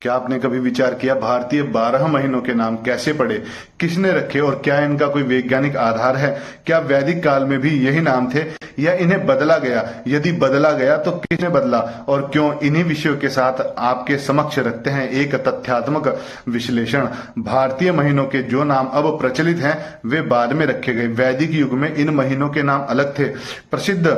क्या आपने कभी विचार किया भारतीय 12 महीनों के नाम कैसे पड़े, किसने रखे और क्या इनका कोई वैज्ञानिक आधार है? क्या वैदिक काल में भी यही नाम थे या इन्हें बदला गया? यदि बदला गया तो किसने बदला और क्यों? इन्हीं विषयों के साथ आपके समक्ष रखते हैं एक तथ्यात्मक विश्लेषण। भारतीय महीनों के जो नाम अब प्रचलित हैं वे बाद में रखे गए। वैदिक युग में इन महीनों के नाम अलग थे। प्रसिद्ध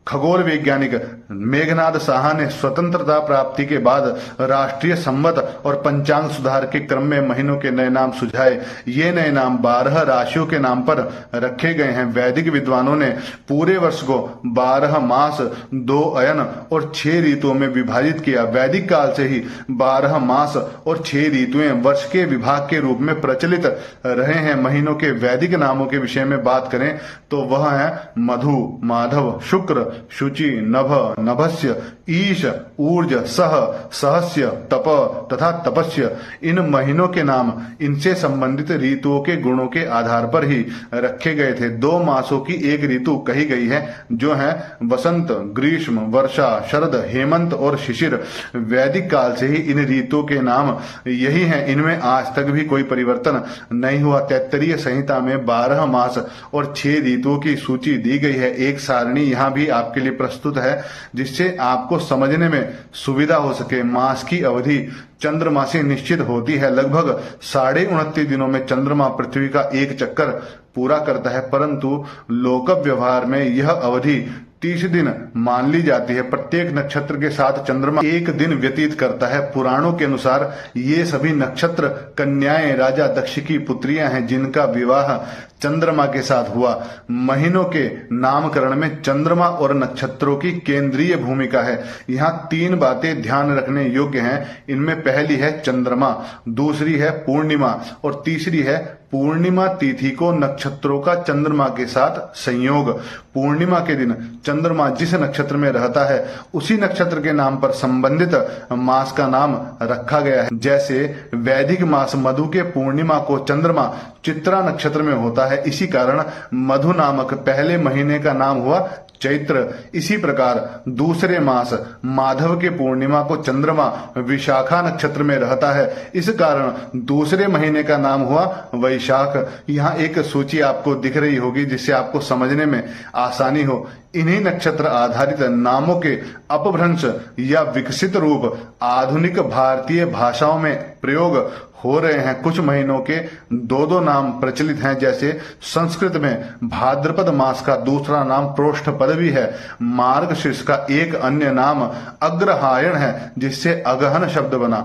खगोल वैज्ञानिक मेघनाद साहा ने स्वतंत्रता प्राप्ति के बाद राष्ट्रीय संवत और पंचांग सुधार के क्रम में महीनों के नए नाम सुझाए। ये नए नाम 12 राशियों के नाम पर रखे गए हैं। वैदिक विद्वानों ने पूरे वर्ष को 12 मास, 2 अयन और 6 ऋतुओं में विभाजित किया। वैदिक काल से ही 12 मास और 6 ऋतुएं वर्ष के विभाग के रूप में प्रचलित रहे हैं। महीनों के वैदिक नामों के विषय में बात करें तो वह है मधु, माधव, शुक्र, शुचि, नभ, नभस्य, ईश, ऊर्ज, सह, सहस्य, तप तथा तपस्य। इन महीनों के नाम इनसे संबंधित ऋतुओं के गुणों के आधार पर ही रखे गए थे। 2 मासों की एक ऋतु कही गई है जो है वसंत, ग्रीष्म, वर्षा, शरद, हेमंत और शिशिर। वैदिक काल से ही इन ऋतुओं के नाम यही हैं। इनमें आज तक भी कोई परिवर्तन नहीं हुआ। तैत्तरीय संहिता में 12 मास और 6 ऋतुओं की सूची दी गई है। एक सारणी यहाँ भी आपके लिए प्रस्तुत है जिससे आपको समझने में सुविधा हो सके। मास की अवधि चंद्रमा से निश्चित होती है। लगभग 29.5 दिनों में चंद्रमा पृथ्वी का एक चक्कर पूरा करता है, परंतु लोक व्यवहार में यह अवधि 30 दिन मान ली जाती है। प्रत्येक नक्षत्र के साथ चंद्रमा एक दिन व्यतीत करता है। पुराणों के अनुसार ये सभी नक्षत्र कन्याएं राजा दक्ष की पुत्रियां हैं जिनका विवाह चंद्रमा के साथ हुआ। महीनों के नामकरण में चंद्रमा और नक्षत्रों की केंद्रीय भूमिका है। यहाँ 3 बातें ध्यान रखने योग्य हैं। इनमें पहली है चंद्रमा, दूसरी है पूर्णिमा और तीसरी है पूर्णिमा तिथि को नक्षत्रों का चंद्रमा के साथ संयोग। पूर्णिमा के दिन चंद्रमा जिस नक्षत्र में रहता है उसी नक्षत्र के नाम पर संबंधित मास का नाम रखा गया है। जैसे वैदिक मास मधु के पूर्णिमा को चंद्रमा चित्रा नक्षत्र में होता है, इसी कारण मधु नामक पहले महीने का नाम हुआ चैत्र। इसी प्रकार दूसरे मास माधव के पूर्णिमा को चंद्रमा विशाखा नक्षत्र में रहता है, इस कारण दूसरे महीने का नाम हुआ वैशाख। यहाँ एक सूची आपको दिख रही होगी जिससे आपको समझने में आसानी हो। इन्हीं नक्षत्र आधारित नामों के अपभ्रंश या विकसित रूप आधुनिक भारतीय भाषाओं में प्रयोग हो रहे हैं। कुछ महीनों के 2 नाम प्रचलित हैं, जैसे संस्कृत में भाद्रपद मास का दूसरा नाम प्रोष्ठपद भी है। मार्गशीर्ष का एक अन्य नाम अग्रहायण है जिससे अगहन शब्द बना।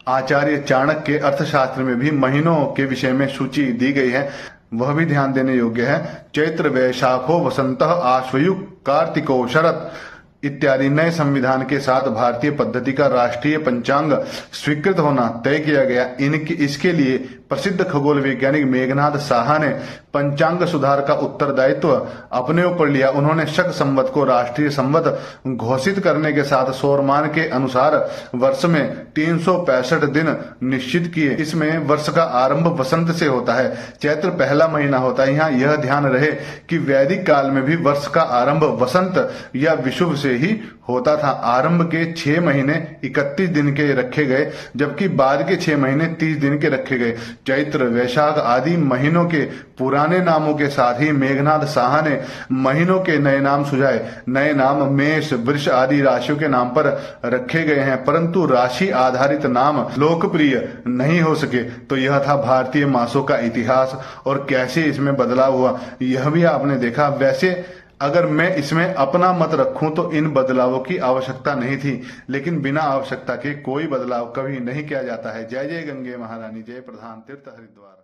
आचार्य चाणक्य के अर्थशास्त्र में भी महीनों के विषय में सूची दी गई है, वह भी ध्यान देने योग्य है। चैत्र, वैशाखो, वसंत, आश्वयुज, कार्तिको, शरत इत्यादि नए संविधान के साथ भारतीय पद्धति का राष्ट्रीय पंचांग स्वीकृत होना तय किया गया। इसके लिए प्रसिद्ध खगोल वैज्ञानिक मेघनाद साहा ने पंचांग सुधार का उत्तरदायित्व अपने ऊपर लिया। उन्होंने शक संवत को राष्ट्रीय संवत घोषित करने के साथ सौरमान के अनुसार वर्ष में 365 दिन निश्चित किए। इसमें वर्ष का आरंभ वसंत से होता है। चैत्र पहला महीना होता है। यहाँ यह ध्यान रहे कि वैदिक काल में भी वर्ष का आरंभ वसंत या विषुव से ही होता था। आरंभ के 6 महीने 31 दिन के रखे गए, जबकि बाद के 6 महीने 30 दिन के रखे गए। चैत्र, वैशाख आदि महीनों के पुराने नामों के साथ ही मेघनाद साहा ने महीनों के नए नाम सुझाए। नए नाम मेष, वृष आदि राशियों के नाम पर रखे गए हैं, परंतु राशि आधारित नाम लोकप्रिय नहीं हो सके। तो यह था भारतीय मासों का इतिहास और कैसे इसमें बदलाव हुआ, यह भी आपने देखा। वैसे अगर मैं इसमें अपना मत रखूं तो इन बदलावों की आवश्यकता नहीं थी, लेकिन बिना आवश्यकता के कोई बदलाव कभी नहीं किया जाता है। जय जय गंगे महारानी, जय प्रधान तीर्थ हरिद्वार।